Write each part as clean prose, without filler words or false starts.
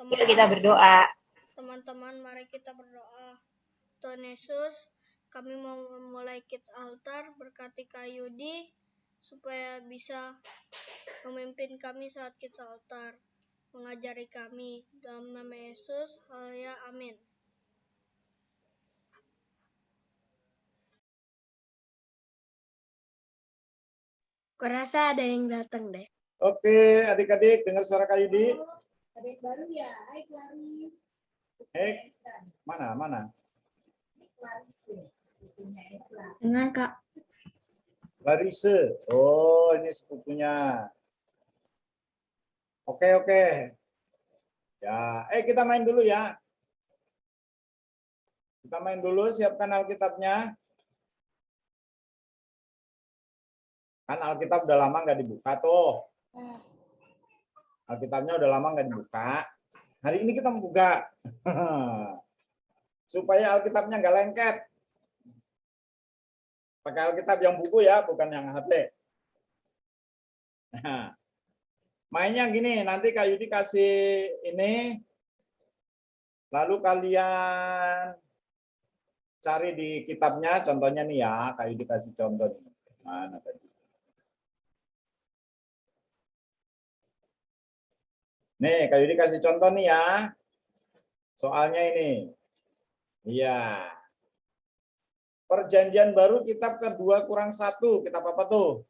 Yuk kita berdoa. Teman-teman, mari kita berdoa. Tuhan Yesus, kami mau memulai Kids Altar, berkati Kak Yudi supaya bisa memimpin kami saat Kids Altar, mengajari kami. Dalam nama Yesus, haleluya, amin. Kurasa ada yang datang deh. Oke, adik-adik dengar suara Kak Yudi? Adik baru ya, hai Claris. Mana? Dengar Kak. Larise. Oh, ini sepupunya. Oke. Ya, kita main dulu ya. Kita main dulu, siapkan Alkitabnya. Kan Alkitab udah lama nggak dibuka tuh. Alkitabnya udah lama nggak dibuka. Hari ini kita membuka. Supaya Alkitabnya nggak lengket. Pakai Alkitab yang buku ya, bukan yang HP. Nah, mainnya gini, nanti Kak Yudi kasih ini, lalu kalian cari di kitabnya, contohnya nih ya, Kak Yudi kasih contoh. Mana tadi? Nih, Kak Yudi kasih contoh nih ya. Soalnya ini. Iya. Perjanjian baru kitab kedua kurang 1. Kitab apa tuh?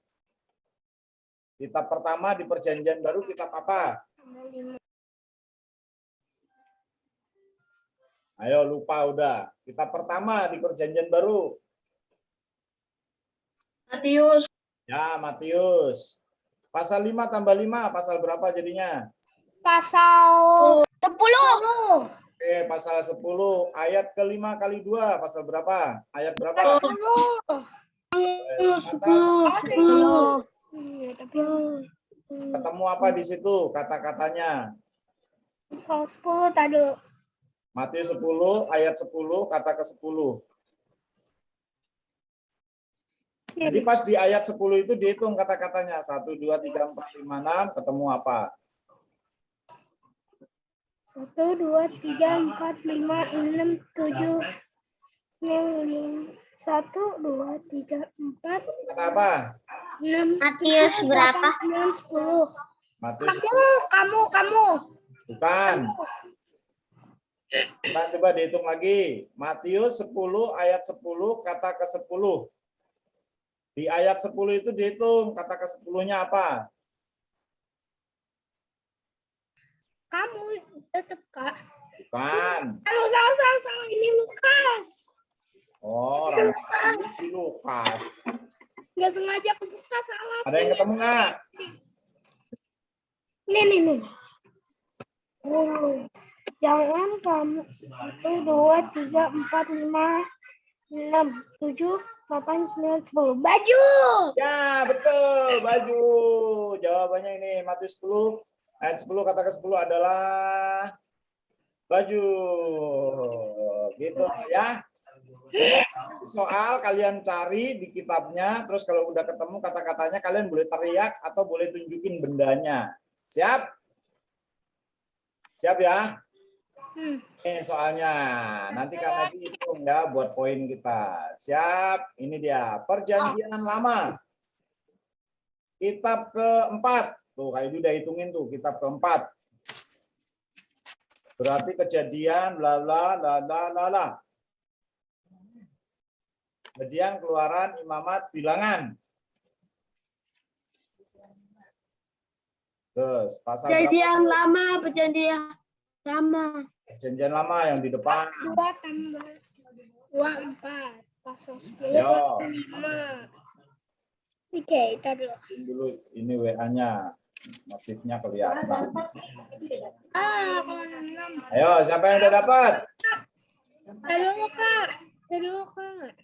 Kitab pertama di perjanjian baru kitab apa? Ayo lupa udah. Kitab pertama di perjanjian baru. Matius. Ya, Matius. Pasal 5 tambah 5, pasal berapa jadinya? Pasal 10. Oke, pasal 10. Ayat ke-5 kali 2, pasal berapa? Ayat berapa? 10. Ketemu apa di situ kata-katanya? Pasal 10 tadi. Matius 10, ayat 10, kata ke-10. Jadi pas di ayat 10 itu dihitung kata-katanya. 1, 2, 3, 4, 5, 6, ketemu apa? 1, 2, 3, 4, 5, 6, 7, 1, 2, 3, 4, Kata apa? 6, Matius berapa? 9, 10. Matius Kamu. bukan. Kita coba dihitung lagi. Matius 10 ayat 10 kata ke-10. Di ayat 10 itu dihitung kata ke-10-nya apa? Kamu tetap Kak. Bukan. Aduh, salah. Ini Lukas. Oh, orang si Lukas. Nggak sengaja kebuka, salah. Ada yang ketemu nggak? Nih. Oh. Jangan kamu. 1, 2, 3, 4, 5, 6, 7, 8, 9, 10. Baju. Ya, betul. Baju. Jawabannya ini Matius 10 ayat 10 kata ke-10 adalah baju. Gitu ya. Soal kalian cari di kitabnya, terus kalau udah ketemu kata-katanya kalian boleh teriak atau boleh tunjukin bendanya. Siap? Siap ya? Soalnya nanti karena dihitung ya buat poin kita. Siap? Ini dia perjanjian lama. Kitab keempat. Tuh kayak udah hitungin tuh kitab keempat. Berarti kejadian la. Kejadian, keluaran, imamat, bilangan. Terus pasal Perjanjian berapa? lama, perjanjian lama. Perjanjian lama yang di depan. 2 tambah 2, 4. Pasal 10, Yo. 5. Oke, kita dulu. Ini WA-nya. Motifnya kelihatan. Kalau 6. Ayo, siapa yang udah dapat? Dulu, Kak.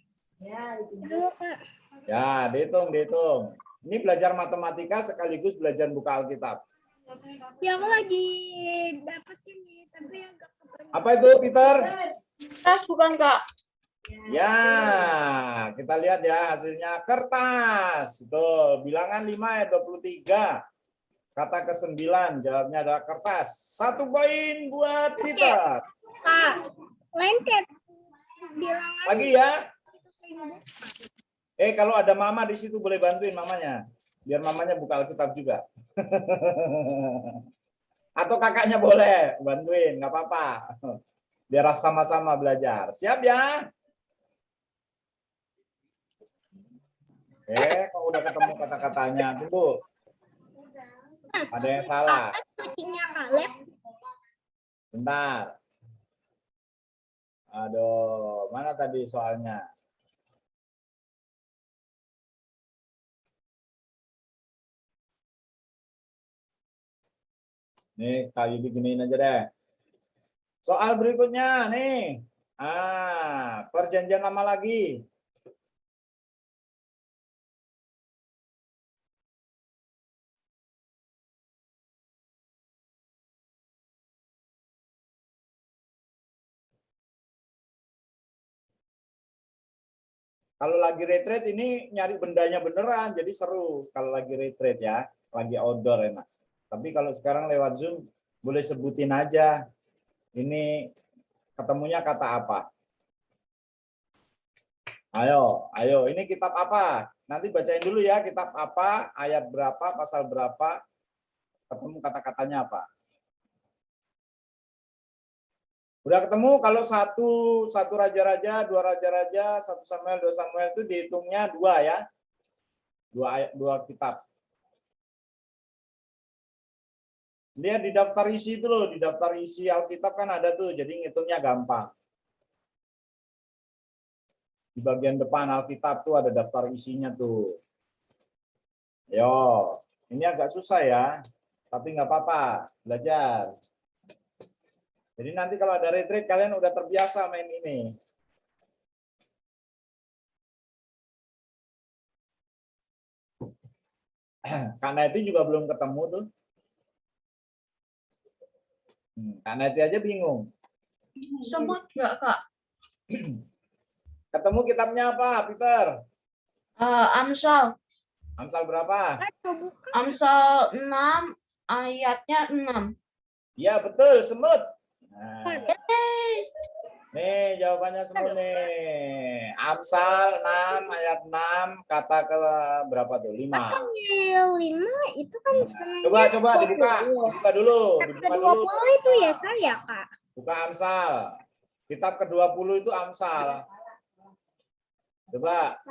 Ya, dihitung. Ini belajar matematika sekaligus belajar buka Alkitab. Ya, aku lagi dapat ini, tapi agak kebanyakan. Apa itu, Peter? Tas bukan Kak? Ya, kita lihat ya hasilnya kertas. Betul, bilangan 5 ayat 23. Kata ke-9 jawabnya adalah kertas. 1 poin buat Peter. Kak, lengket. Bilang Lagi ya. Kalau ada mama di situ boleh bantuin mamanya. Biar mamanya buka Alkitab juga. Atau kakaknya boleh bantuin, nggak apa-apa. Biar sama-sama belajar. Siap ya? Kok udah ketemu kata-katanya. Tunggu. Ada yang salah. kucingnya Kaleb. Bentar. Aduh, mana tadi soalnya? Nih, kali beginiin aja deh. Soal berikutnya nih. Perjanjian lama lagi. Kalau lagi retreat ini nyari bendanya beneran, jadi seru. Kalau lagi retreat ya, lagi outdoor enak. Tapi kalau sekarang lewat Zoom, boleh sebutin aja. Ini ketemunya kata apa? Ayo, ini kitab apa? Nanti bacain dulu ya, kitab apa, ayat berapa, pasal berapa, ketemu kata-katanya apa. Udah ketemu kalau satu raja-raja, 2 raja-raja, 1 Samuel, 2 Samuel itu dihitungnya 2 ya. 2 kitab. Lihat di daftar isi itu loh, di daftar isi Alkitab kan ada tuh, jadi ngitungnya gampang. Di bagian depan Alkitab tuh ada daftar isinya tuh. Yo, ini agak susah ya, tapi nggak apa-apa, belajar. Jadi nanti kalau ada retreat kalian udah terbiasa main ini. Karena itu juga belum ketemu tuh. Karena itu aja bingung. Sebut nggak, Kak? Ketemu kitabnya apa, Peter? Amsal. Amsal berapa? Amsal 6, ayatnya 6. Ya betul, semut. Nah, nih jawabannya semut nih. Amsal 6 ayat 6 kata ke berapa tuh? 5. 5 itu kan sebenarnya. Coba dibuka dulu. Dibuka dulu. 20 itu ya saya, Kak. Buka Amsal. Kitab ke-20 itu Amsal. Coba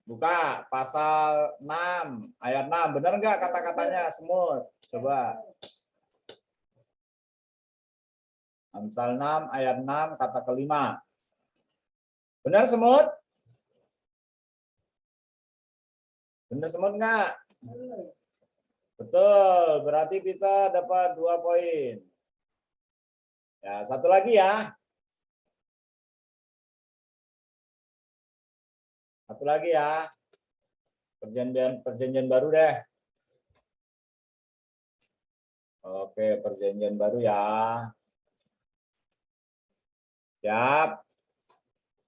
buka pasal 6 ayat 6. Benar nggak kata-katanya semut? Coba. Amsal 6 ayat 6 kata ke-5. Benar semut? Benar semut nggak? Betul, berarti kita dapat 2 poin. Ya, satu lagi ya. Satu lagi ya. Perjanjian baru deh. Oke, perjanjian baru ya. Siap.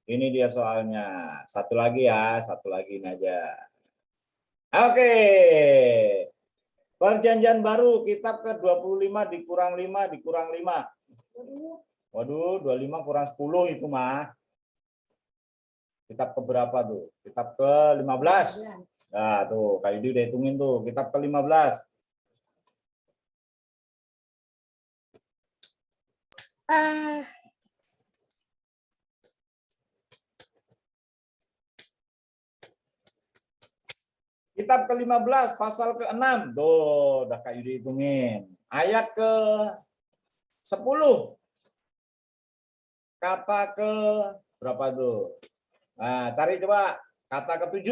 Ini dia soalnya. Satu lagi ya, satu lagi ini aja. Oke. Perjanjian baru kitab ke-25 dikurang 5 dikurang 5. Waduh, 25 kurang 10 itu mah. Kitab ke berapa tuh? Kitab ke-15. Nah, tuh, Kak Yudi udah hitungin tuh, kitab ke-15. Kitab ke-15 pasal ke-6. Tuh, udah Kak Yudi hitungin. Ayat ke-10. Kata ke berapa tuh? Nah, cari coba kata ke-7.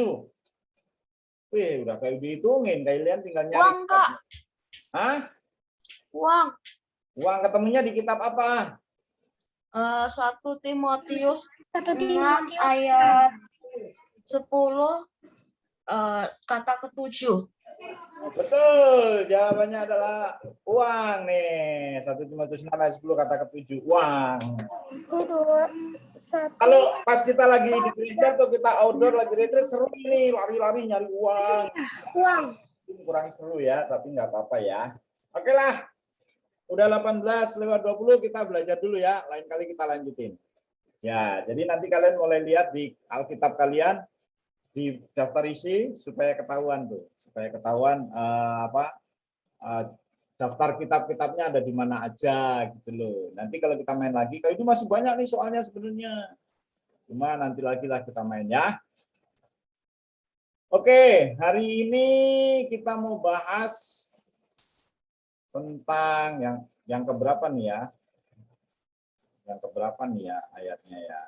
Wih, udah Kak Yudi hitungin. Kalian tinggal nyari. Uang, Kak. Hah? Uang. Uang ketemunya di kitab apa? 1 Timotius 6 ayat 10 kata ke-7. Betul, jawabannya adalah uang nih. 1 Timotius 6 ayat 10 kata ke-7, uang. Kalau pas kita lagi di gereja atau kita outdoor lagi retreat seru ini, lari-lari nyari uang. Uang. kurang seru ya, tapi nggak apa-apa ya. Oke lah, udah 18:20 kita belajar dulu ya, lain kali kita lanjutin. Ya, jadi nanti kalian mulai lihat di Alkitab kalian, di daftar isi supaya ketahuan tuh, supaya ketahuan daftar kitab-kitabnya ada di mana aja gitu loh. Nanti kalau kita main lagi, kalau itu masih banyak nih soalnya sebenarnya. Cuma nanti lagi lah kita main ya. Oke, hari ini kita mau bahas tentang yang keberapa nih ya? Yang keberapa nih ya ayatnya ya?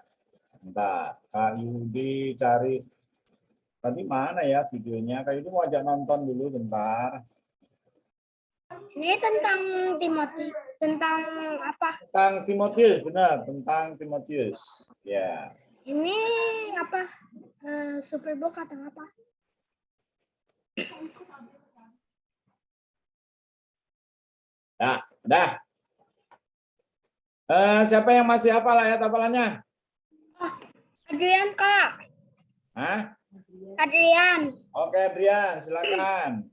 Sebentar, Kak Yudi cari. Tadi mana ya videonya? Kak Yudi mau ajak nonton dulu bentar. Ini tentang Timothy, tentang apa? Tentang Timotius, benar, tentang Timotius. Ya. Ini apa? Superbook atau apa? Ya, udah. Siapa yang masih hafal ayat hafalannya? Adrian, Kak. Hah? Adrian. Oke, Adrian, silakan.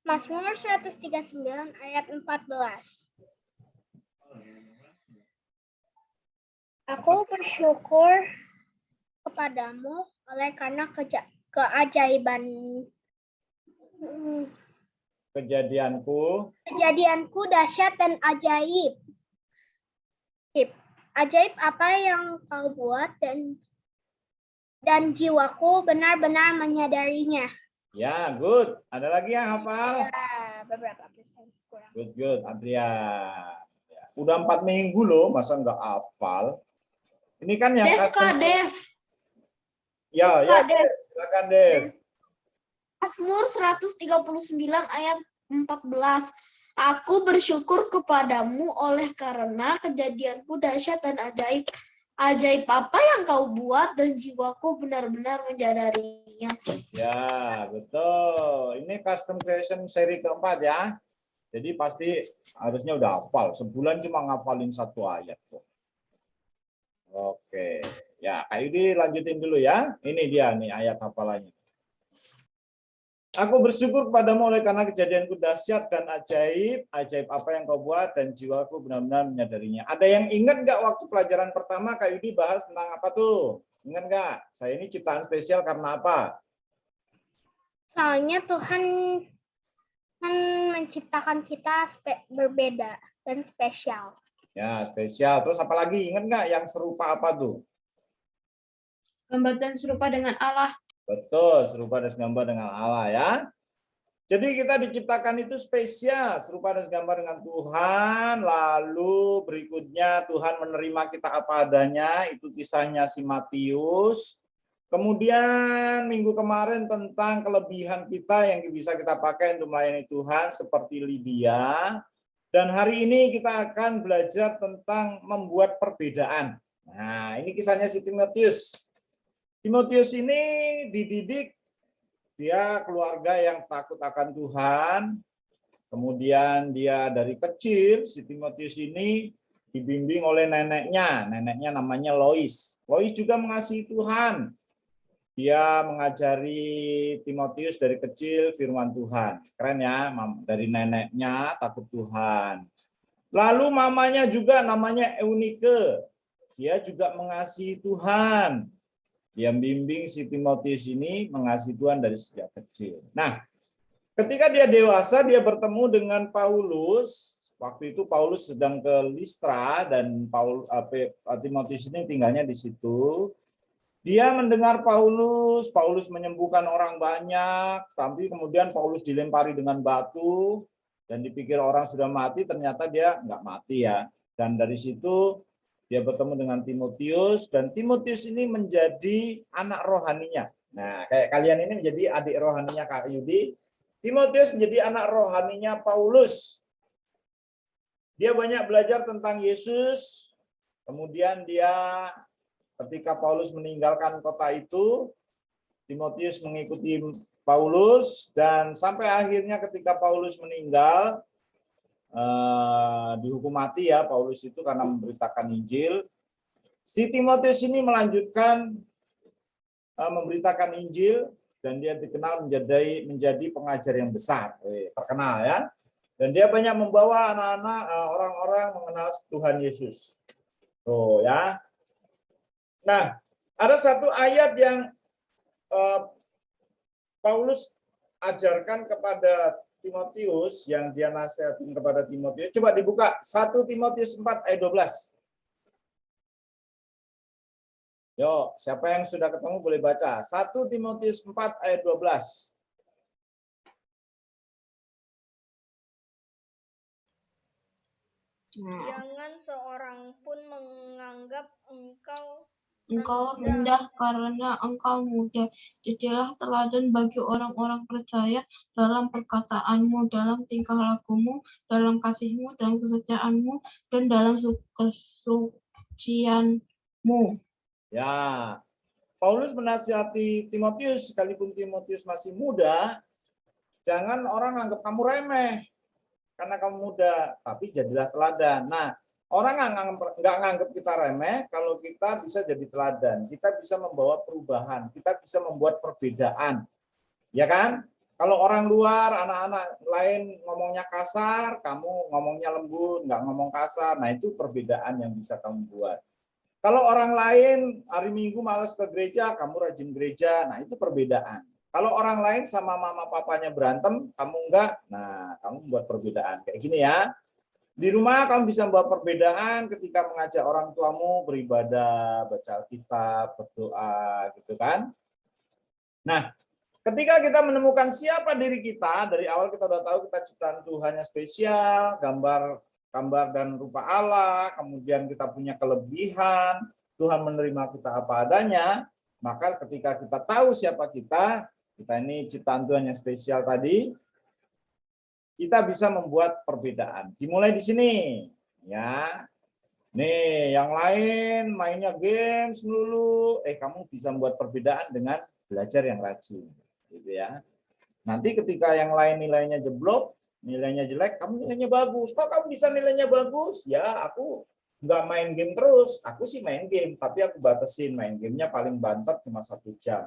Mazmur 139 ayat 14. Aku bersyukur kepadamu oleh karena kejadianku dahsyat dan ajaib. Ajaib apa yang kau buat dan jiwaku benar-benar menyadarinya. Ya, good. Ada lagi yang hafal? Ya, beberapa persen kurang. Good, Adrian. Ya. Udah 4 minggu loh, masa nggak hafal? Ini kan yang custom. Dev. Ya, Dev. silakan Dev. Mazmur 139 ayat 14. Aku bersyukur kepadamu oleh karena kejadianku dahsyat dan ajaib. Ajaib apa yang kau buat dan jiwaku benar-benar menyadarinya. Ya, betul. Ini custom creation seri keempat ya. Jadi pasti harusnya udah hafal. Sebulan cuma ngafalin 1 ayat kok. Oke. Ya, Kak Yudi lanjutin dulu ya. Ini dia nih ayat hafalannya. Aku bersyukur kepadamu oleh karena kejadianku dahsyat dan ajaib. Ajaib apa yang kau buat dan jiwaku benar-benar menyadarinya. Ada yang ingat nggak waktu pelajaran pertama Kak Yudi bahas tentang apa tuh? Ingat nggak? Saya ini ciptaan spesial karena apa? Soalnya Tuhan menciptakan kita berbeda dan spesial. Ya, spesial. Terus apa lagi? Ingat nggak yang serupa apa tuh? Gambar dan serupa dengan Allah. Betul, serupa dan segambar dengan Allah ya. Jadi kita diciptakan itu spesial, serupa dan segambar dengan Tuhan. Lalu berikutnya Tuhan menerima kita apa adanya, itu kisahnya si Matius. Kemudian minggu kemarin tentang kelebihan kita yang bisa kita pakai untuk melayani Tuhan seperti Lydia. Dan hari ini kita akan belajar tentang membuat perbedaan. Nah, ini kisahnya si Timotius. Timotius ini dididik, dia keluarga yang takut akan Tuhan. Kemudian dia dari kecil, si Timotius ini dibimbing oleh neneknya. Neneknya namanya Lois. Lois juga mengasihi Tuhan. Dia mengajari Timotius dari kecil firman Tuhan. Keren ya, dari neneknya takut Tuhan. Lalu mamanya juga namanya Eunike. Dia juga mengasihi Tuhan. Dia bimbing si Timotius ini mengasihi Tuhan dari sejak kecil. Nah, ketika dia dewasa, dia bertemu dengan Paulus. Waktu itu Paulus sedang ke Listra dan Timotius ini tinggalnya di situ. Dia mendengar Paulus menyembuhkan orang banyak, tapi kemudian Paulus dilempari dengan batu dan dipikir orang sudah mati, ternyata dia nggak mati ya. Dan dari situ dia bertemu dengan Timotius, dan Timotius ini menjadi anak rohaninya. Nah, kayak kalian ini menjadi adik rohaninya Kak Yudi. Timotius menjadi anak rohaninya Paulus. Dia banyak belajar tentang Yesus. Kemudian dia ketika Paulus meninggalkan kota itu, Timotius mengikuti Paulus, dan sampai akhirnya ketika Paulus meninggal, dihukum mati ya Paulus itu karena memberitakan Injil. Si Timotius ini melanjutkan memberitakan Injil dan dia dikenal menjadi pengajar yang besar, terkenal ya. Dan dia banyak membawa anak-anak orang-orang mengenal Tuhan Yesus. Tuh ya. Nah, ada satu ayat yang Paulus ajarkan kepada Timotius, yang dia nasihatin kepada Timotius. Coba dibuka 1 Timotius 4 ayat 12. Yo, siapa yang sudah ketemu boleh baca. 1 Timotius 4 ayat 12. Jangan seorang pun menganggap engkau rendah karena engkau muda. Jadilah teladan bagi orang-orang percaya dalam perkataanmu, dalam tingkah lakumu, dalam kasihmu, dalam kesetiaanmu, dan dalam kesucianmu. Ya, Paulus menasihati Timotius, sekalipun Timotius masih muda, jangan orang anggap kamu remeh karena kamu muda, tapi jadilah teladan. Nah, orang nggak nganggap kita remeh kalau kita bisa jadi teladan. Kita bisa membawa perubahan, kita bisa membuat perbedaan. Ya kan? Kalau orang luar, anak-anak lain ngomongnya kasar, kamu ngomongnya lembut, nggak ngomong kasar. Nah, itu perbedaan yang bisa kamu buat. Kalau orang lain hari Minggu malas ke gereja, kamu rajin gereja. Nah, itu perbedaan. Kalau orang lain sama mama papanya berantem, kamu enggak, nah kamu membuat perbedaan. Kayak gini ya. Di rumah kamu bisa membuat perbedaan ketika mengajak orang tuamu beribadah, baca Alkitab, berdoa, gitu kan. Nah, ketika kita menemukan siapa diri kita, dari awal kita udah tahu kita ciptaan Tuhan yang spesial, gambar dan rupa Allah, kemudian kita punya kelebihan, Tuhan menerima kita apa adanya, maka ketika kita tahu siapa kita ini ciptaan Tuhan yang spesial tadi, kita bisa membuat perbedaan. Dimulai di sini, ya. Nih, yang lain mainnya games melulu, kamu bisa membuat perbedaan dengan belajar yang rajin, gitu ya. Nanti ketika yang lain nilainya jeblok, nilainya jelek, kamu nilainya bagus. Kok kamu bisa nilainya bagus? Ya, aku nggak main game terus. Aku sih main game, tapi aku batasin main gamenya paling banter cuma 1 jam.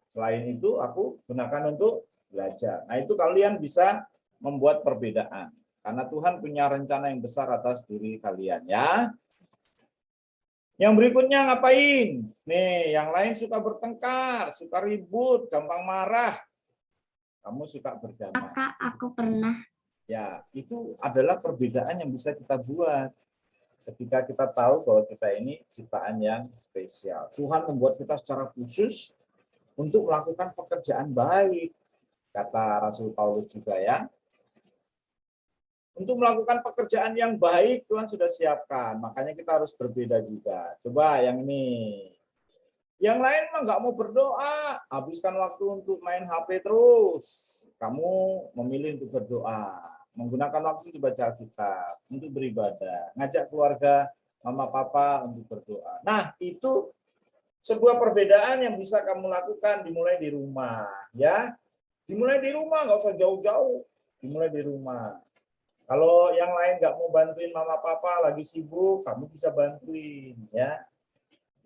Selain itu, aku gunakan untuk belajar. Nah, itu kalian bisa membuat perbedaan. Karena Tuhan punya rencana yang besar atas diri kalian, ya. Yang berikutnya ngapain? Nih, yang lain suka bertengkar, suka ribut, gampang marah. Kamu suka berdamai. Kak, aku pernah. Ya, itu adalah perbedaan yang bisa kita buat. Ketika kita tahu bahwa kita ini ciptaan yang spesial. Tuhan membuat kita secara khusus untuk melakukan pekerjaan baik, kata Rasul Paulus juga ya. Untuk melakukan pekerjaan yang baik Tuhan sudah siapkan, makanya kita harus berbeda juga. Coba yang ini. Yang lain mah nggak mau berdoa, habiskan waktu untuk main HP terus. Kamu memilih untuk berdoa, menggunakan waktu untuk baca Alkitab, untuk beribadah, ngajak keluarga, mama papa untuk berdoa. Nah, itu sebuah perbedaan yang bisa kamu lakukan dimulai di rumah, ya. Dimulai di rumah, nggak usah jauh-jauh. Dimulai di rumah. Kalau yang lain nggak mau bantuin mama papa lagi sibuk, kamu bisa bantuin, ya.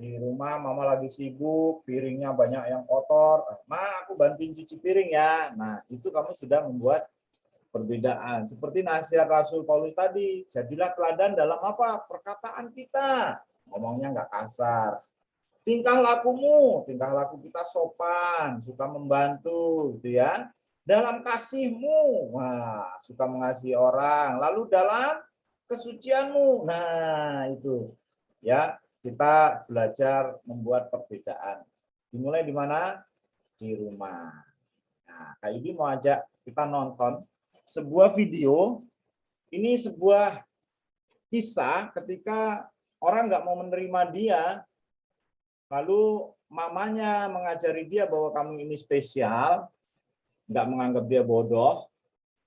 Di rumah mama lagi sibuk, piringnya banyak yang kotor, Ma, aku bantuin cuci piring ya. Nah, itu kamu sudah membuat perbedaan. Seperti nasihat Rasul Paulus tadi, jadilah teladan dalam apa? Perkataan kita. Ngomongnya nggak kasar. Tingkah laku kita sopan, suka membantu, gitu ya. Dalam kasihmu, wah, suka mengasihi orang. Lalu dalam kesucianmu, nah itu, ya, kita belajar membuat perbedaan. Dimulai di mana? Di rumah. Nah, Kak Idi mau ajak kita nonton sebuah video. Ini sebuah kisah ketika orang nggak mau menerima dia. Lalu mamanya mengajari dia bahwa kamu ini spesial, nggak menganggap dia bodoh.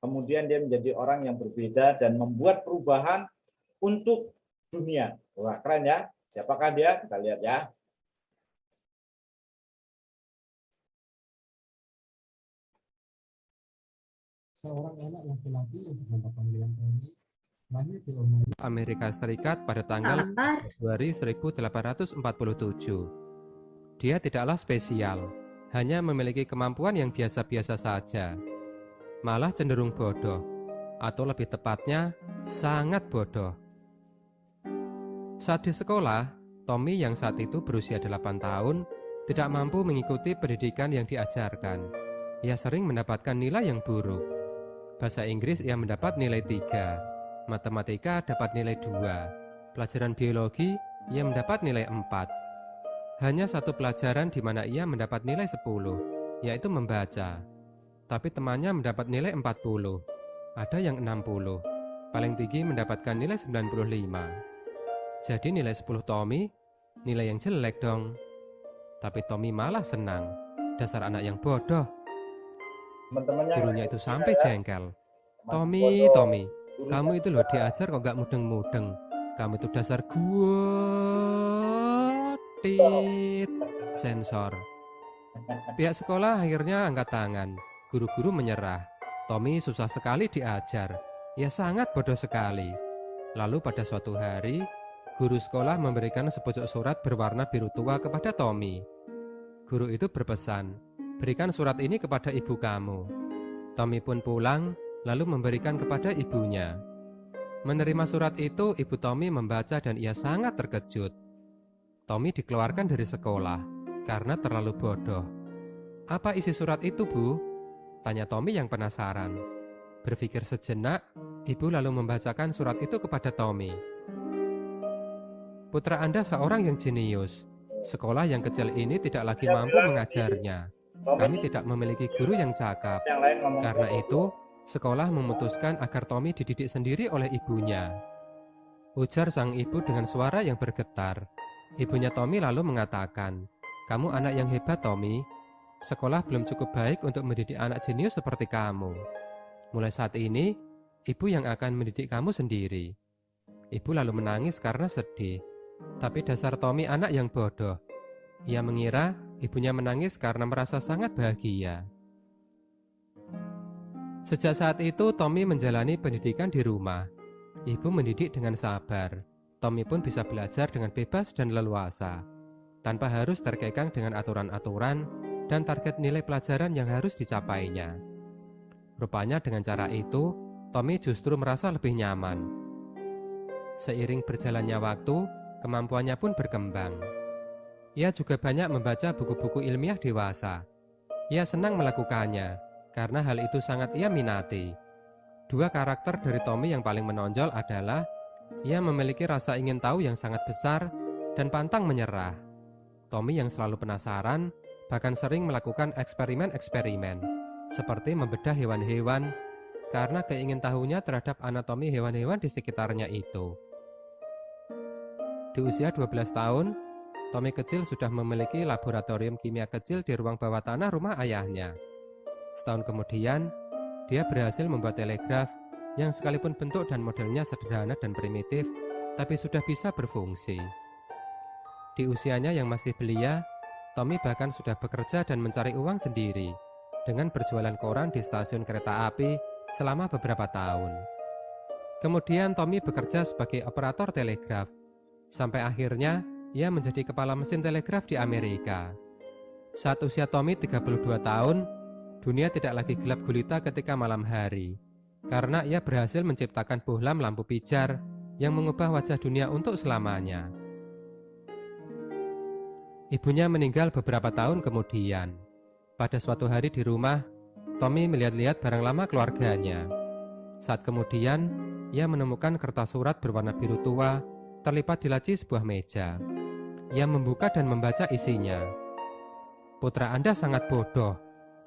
Kemudian dia menjadi orang yang berbeda dan membuat perubahan untuk dunia. Wah, keren ya. Siapakah dia? Kita lihat ya. Seorang anak laki-laki yang bernama panggilan Tony lahir di Ohio, Amerika Serikat pada tanggal Februari 1847. Dia tidaklah spesial, hanya memiliki kemampuan yang biasa-biasa saja, malah cenderung bodoh, atau lebih tepatnya sangat bodoh. Saat di sekolah, Tommy yang saat itu berusia 8 tahun tidak mampu mengikuti pendidikan yang diajarkan. Ia sering mendapatkan nilai yang buruk. Bahasa Inggris ia mendapat nilai 3, matematika dapat nilai 2, pelajaran biologi ia mendapat nilai 4. Hanya satu pelajaran di mana ia mendapat nilai 10, yaitu membaca. Tapi temannya mendapat nilai 40, ada yang 60, paling tinggi mendapatkan nilai 95. Jadi nilai 10 Tommy, nilai yang jelek dong. Tapi Tommy malah senang, dasar anak yang bodoh. Teman-temannya Gurunya itu sampai ya. jengkel. Tommy, kamu itu loh diajar kok gak mudeng-mudeng. Kamu itu dasar guotit. Sensor. Pihak sekolah akhirnya angkat tangan. Guru-guru menyerah. Tommy susah sekali diajar. Ia sangat bodoh sekali. Lalu pada suatu hari, guru sekolah memberikan sepucuk surat berwarna biru tua kepada Tommy. Guru itu berpesan, berikan surat ini kepada ibu kamu. Tommy pun pulang, lalu memberikan kepada ibunya. Menerima surat itu, ibu Tommy membaca dan ia sangat terkejut. Tommy dikeluarkan dari sekolah karena terlalu bodoh. Apa isi surat itu, Bu? Tanya Tommy yang penasaran. Berpikir sejenak, ibu lalu membacakan surat itu kepada Tommy. Putra Anda seorang yang jenius. Sekolah yang kecil ini tidak lagi mampu mengajarnya. Kami tidak memiliki guru yang cakap. Yang lain ngomong Karena itu, sekolah memutuskan agar Tommy dididik sendiri oleh ibunya. Ujar sang ibu dengan suara yang bergetar. Ibunya Tommy lalu mengatakan, "Kamu anak yang hebat, Tommy. Sekolah belum cukup baik untuk mendidik anak jenius seperti kamu. Mulai saat ini, ibu yang akan mendidik kamu sendiri." Ibu lalu menangis karena sedih. Tapi dasar Tommy anak yang bodoh. Ia mengira ibunya menangis karena merasa sangat bahagia. Sejak saat itu, Tommy menjalani pendidikan di rumah. Ibu mendidik dengan sabar. Tommy pun bisa belajar dengan bebas dan leluasa, tanpa harus terkekang dengan aturan-aturan dan target nilai pelajaran yang harus dicapainya. Rupanya dengan cara itu, Tommy justru merasa lebih nyaman. Seiring berjalannya waktu, kemampuannya pun berkembang. Ia juga banyak membaca buku-buku ilmiah dewasa. Ia senang melakukannya, karena hal itu sangat ia minati. Dua karakter dari Tommy yang paling menonjol adalah ia memiliki rasa ingin tahu yang sangat besar dan pantang menyerah. Tommy yang selalu penasaran, bahkan sering melakukan eksperimen-eksperimen, seperti membedah hewan-hewan, karena keingintahuannya terhadap anatomi hewan-hewan di sekitarnya itu. Di usia 12 tahun, Tommy kecil sudah memiliki laboratorium kimia kecil di ruang bawah tanah rumah ayahnya. Setahun kemudian, dia berhasil membuat telegraf yang sekalipun bentuk dan modelnya sederhana dan primitif, tapi sudah bisa berfungsi. Di usianya yang masih belia, Tommy bahkan sudah bekerja dan mencari uang sendiri dengan berjualan koran di stasiun kereta api selama beberapa tahun. Kemudian Tommy bekerja sebagai operator telegraf, sampai akhirnya ia menjadi kepala mesin telegraf di Amerika. Saat usia Tommy 32 tahun, dunia tidak lagi gelap gulita ketika malam hari, karena ia berhasil menciptakan bohlam lampu pijar yang mengubah wajah dunia untuk selamanya. Ibunya meninggal beberapa tahun kemudian. Pada suatu hari di rumah, Tommy melihat-lihat barang lama keluarganya. Saat kemudian, ia menemukan kertas surat berwarna biru tua terlipat di laci sebuah meja. Ia membuka dan membaca isinya. "Putra Anda sangat bodoh.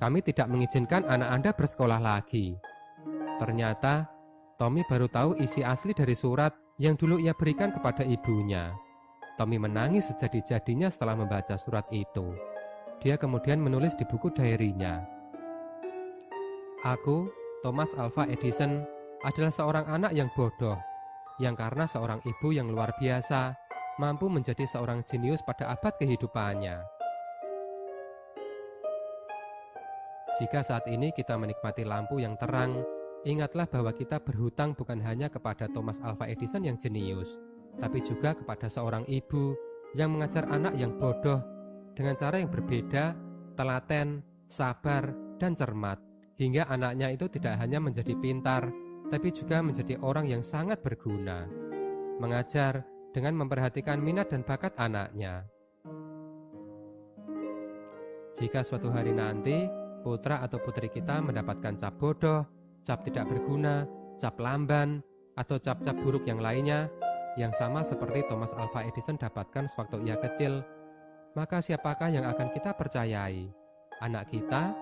Kami tidak mengizinkan anak Anda bersekolah lagi." Ternyata, Tommy baru tahu isi asli dari surat yang dulu ia berikan kepada ibunya. Tommy menangis sejadi-jadinya setelah membaca surat itu. Dia kemudian menulis di buku diary-nya, "Aku, Thomas Alva Edison, adalah seorang anak yang bodoh, yang karena seorang ibu yang luar biasa, mampu menjadi seorang jenius pada abad kehidupannya." Jika saat ini kita menikmati lampu yang terang, ingatlah bahwa kita berhutang bukan hanya kepada Thomas Alva Edison yang jenius, tapi juga kepada seorang ibu yang mengajar anak yang bodoh dengan cara yang berbeda telaten, sabar, dan cermat, hingga anaknya itu tidak hanya menjadi pintar, tapi juga menjadi orang yang sangat berguna. Mengajar dengan memperhatikan minat dan bakat anaknya. Jika suatu hari nanti putra atau putri kita mendapatkan cap bodoh, cap tidak berguna, cap lamban, atau cap-cap buruk yang lainnya, yang sama seperti Thomas Alva Edison dapatkan sewaktu ia kecil, maka siapakah yang akan kita percayai? Anak kita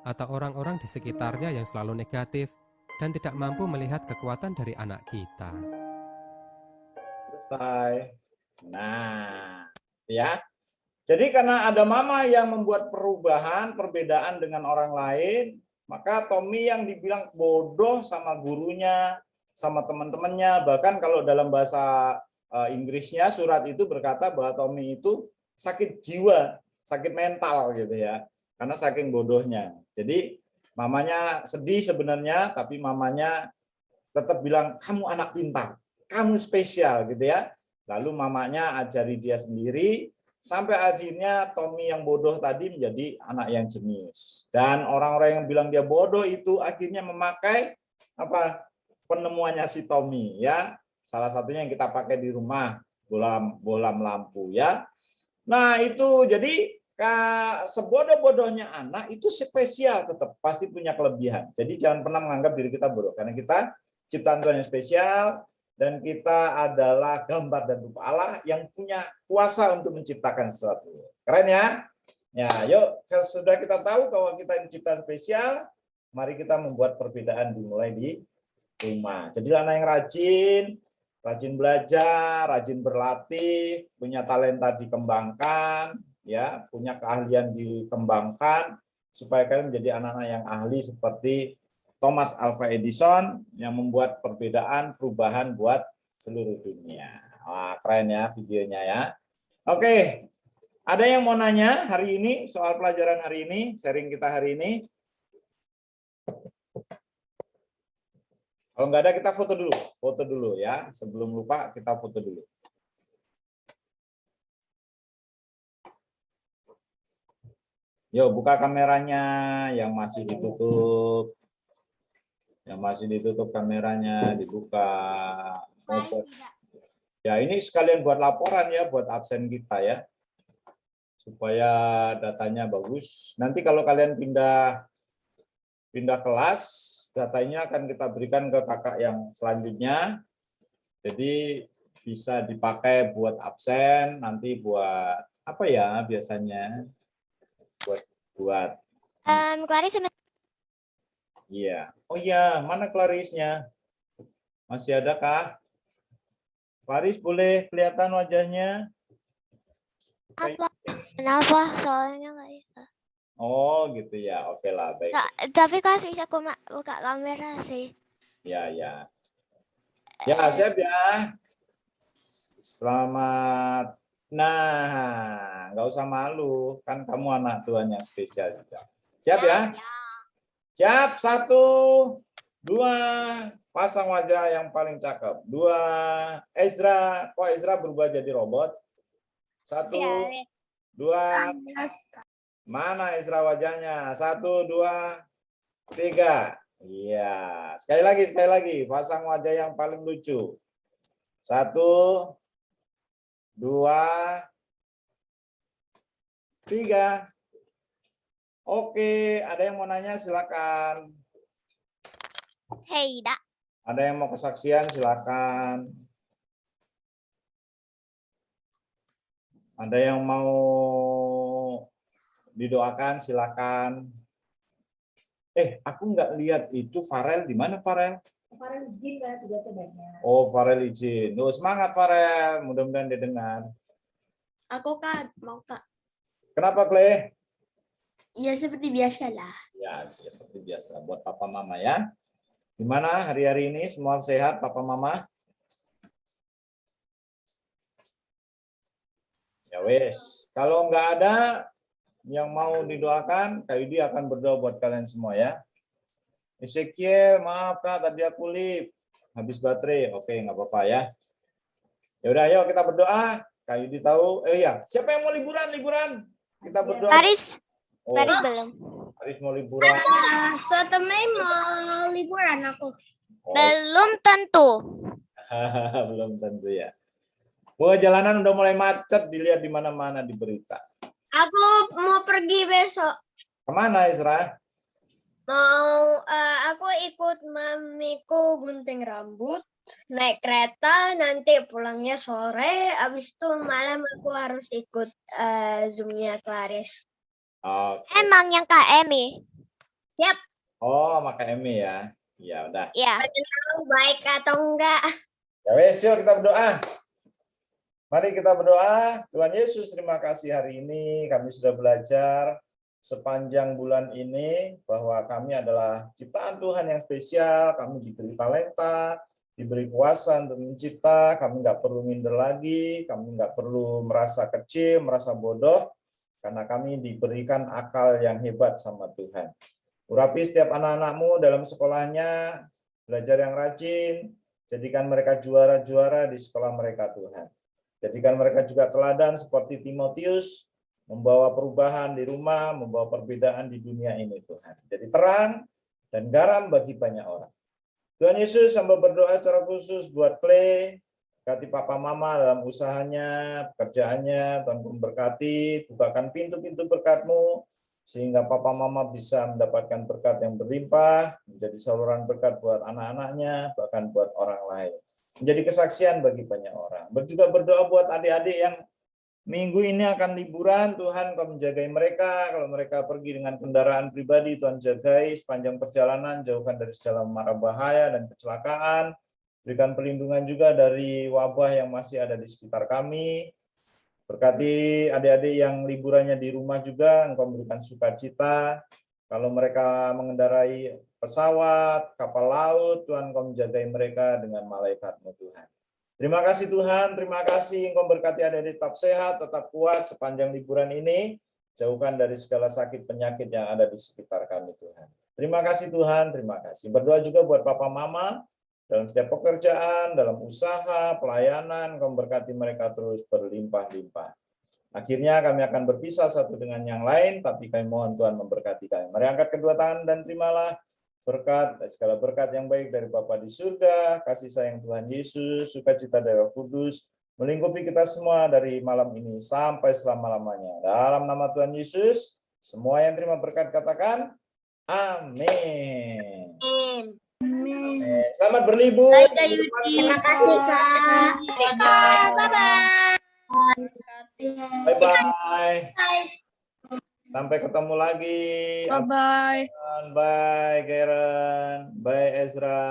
atau orang-orang di sekitarnya yang selalu negatif dan tidak mampu melihat kekuatan dari anak kita? Selesai. Nah, ya. Jadi karena ada mama yang membuat perubahan, perbedaan dengan orang lain, maka Tommy yang dibilang bodoh sama gurunya, sama teman-temannya, bahkan kalau dalam bahasa Inggrisnya surat itu berkata bahwa Tommy itu sakit jiwa, sakit mental gitu ya, karena saking bodohnya. Jadi mamanya sedih sebenarnya, tapi mamanya tetap bilang kamu anak pintar, kamu spesial gitu ya. Lalu mamanya ajari dia sendiri, sampai akhirnya Tommy yang bodoh tadi menjadi anak yang jenius. Dan orang-orang yang bilang dia bodoh itu akhirnya memakai penemuannya si Tommy ya. Salah satunya yang kita pakai di rumah, bohlam lampu ya. Nah, itu jadi sebodoh-bodohnya anak itu spesial, tetap pasti punya kelebihan. Jadi jangan pernah menganggap diri kita bodoh, karena kita ciptaan Tuhan yang spesial. Dan kita adalah gambar dan rupa Allah yang punya kuasa untuk menciptakan sesuatu. Keren ya? Ya, yuk, sudah kita tahu bahwa kita ini ciptaan spesial, mari kita membuat perbedaan dimulai di rumah. Jadi anak yang rajin belajar, rajin berlatih, punya talenta dikembangkan, ya, punya keahlian dikembangkan, supaya kalian menjadi anak-anak yang ahli seperti Thomas Alva Edison yang membuat perubahan buat seluruh dunia. Wah, keren ya videonya ya. Oke, ada yang mau nanya hari ini soal pelajaran hari ini, sharing kita hari ini? Kalau nggak ada kita foto dulu ya. Sebelum lupa kita foto dulu. Yuk buka kameranya yang masih ditutup. Yang masih ditutup kameranya dibuka. Ya ini sekalian buat laporan ya buat absen kita ya. Supaya datanya bagus. Nanti kalau kalian pindah kelas, datanya akan kita berikan ke kakak yang selanjutnya. Jadi bisa dipakai buat absen, nanti buat apa ya biasanya? Buat Clarice. Iya. Oh iya, mana Clarice-nya? Masih ada kah? Clarice boleh kelihatan wajahnya? Kenapa? Soalnya nggak bisa. Oh gitu ya, oke lah, baik. Tapi Clarice bisa buka kamera sih. Ya. Ya, siap ya. Selamat. Nah, nggak usah malu, kan kamu anak Tuhan yang spesial juga. Siap ya? Siap, 1, 2, pasang wajah yang paling cakep. 2, Ezra, kok Ezra berubah jadi robot? 1, 2, mana Ezra wajahnya? 1, 2, 3. Iya, sekali lagi, pasang wajah yang paling lucu. 1, 2, 3. Oke, ada yang mau nanya silakan. Tidak. Ada yang mau kesaksian silakan. Ada yang mau didoakan silakan. Aku nggak lihat itu Farel, di mana Farel? Farel izin kan tugasnya banyak. Oh, Farel izin. Semangat Farel, mudah-mudahan dia dengar. Aku kan mau Kak. Kenapa Clay? Ya seperti biasa lah. Ya, seperti biasa buat papa mama ya. Gimana hari-hari ini semua sehat papa mama? Ya wes, kalau nggak ada yang mau didoakan, Kak Yudi akan berdoa buat kalian semua ya. Ezekiel, maaf Kak, tadi aku habis baterai. Oke, nggak apa-apa ya. Ya udah, ayo kita berdoa. Kak Yudi tahu. Siapa yang mau liburan? Kita berdoa. Clarice. Oh, Paris belum. Aris mau liburan. Suatu Mei mau liburan aku. Oh, Belum tentu. belum tentu ya. Wah, jalanan udah mulai macet, dilihat di mana-mana di berita. Aku mau pergi besok. Kemana, Isra? Aku ikut mamiku gunting rambut, naik kereta, nanti pulangnya sore, abis itu malam aku harus ikut Zoom-nya Claris. Oke. Emang yang Kak Emi? Oh, maka Emi ya. Ya udah. Ya. Baik atau enggak? Ya wes, yuk kita berdoa. Mari kita berdoa. Tuhan Yesus, terima kasih hari ini kami sudah belajar sepanjang bulan ini bahwa kami adalah ciptaan Tuhan yang spesial. Kami diberi talenta, diberi kuasa untuk mencipta. Kami nggak perlu minder lagi. Kami nggak perlu merasa kecil, merasa bodoh, karena kami diberikan akal yang hebat sama Tuhan. Urapi setiap anak-anakmu dalam sekolahnya, belajar yang rajin, jadikan mereka juara-juara di sekolah mereka, Tuhan. Jadikan mereka juga teladan seperti Timotius, membawa perubahan di rumah, membawa perbedaan di dunia ini, Tuhan. Jadi terang dan garam bagi banyak orang. Tuhan Yesus, hamba berdoa secara khusus buat Clay, berkati papa mama dalam usahanya, pekerjaannya, Tuhan memberkati, bukakan pintu-pintu berkat-Mu, sehingga papa mama bisa mendapatkan berkat yang berlimpah, menjadi saluran berkat buat anak-anaknya, bahkan buat orang lain. Menjadi kesaksian bagi banyak orang. Juga berdoa buat adik-adik yang minggu ini akan liburan, Tuhan Kau menjagai mereka. Kalau mereka pergi dengan kendaraan pribadi, Tuhan jagai sepanjang perjalanan, jauhkan dari segala mara bahaya dan kecelakaan. Berikan perlindungan juga dari wabah yang masih ada di sekitar kami. Berkati adik-adik yang liburannya di rumah juga, Engkau memberikan sukacita. Kalau mereka mengendarai pesawat, kapal laut, Tuhan Engkau menjagai mereka dengan malaikat-Mu, Tuhan. Terima kasih Tuhan, terima kasih Engkau berkati adik-adik tetap sehat, tetap kuat sepanjang liburan ini. Jauhkan dari segala sakit penyakit yang ada di sekitar kami, Tuhan. Terima kasih Tuhan, terima kasih. Berdoa juga buat Papa Mama, dalam setiap pekerjaan, dalam usaha, pelayanan, Engkau berkati mereka terus berlimpah-limpah. Akhirnya kami akan berpisah satu dengan yang lain, tapi kami mohon Tuhan memberkati kami. Mari angkat kedua tangan dan terimalah berkat, segala berkat yang baik dari Bapa di surga, kasih sayang Tuhan Yesus, sukacita dari Roh Kudus, melingkupi kita semua dari malam ini sampai selama-lamanya. Dalam nama Tuhan Yesus, semua yang terima berkat katakan, amin. Selamat berlibur. Terima kasih, Kak. Bye-bye. Bye-bye. Sampai ketemu lagi. Bye-bye. Bye, Karen. Bye, Ezra.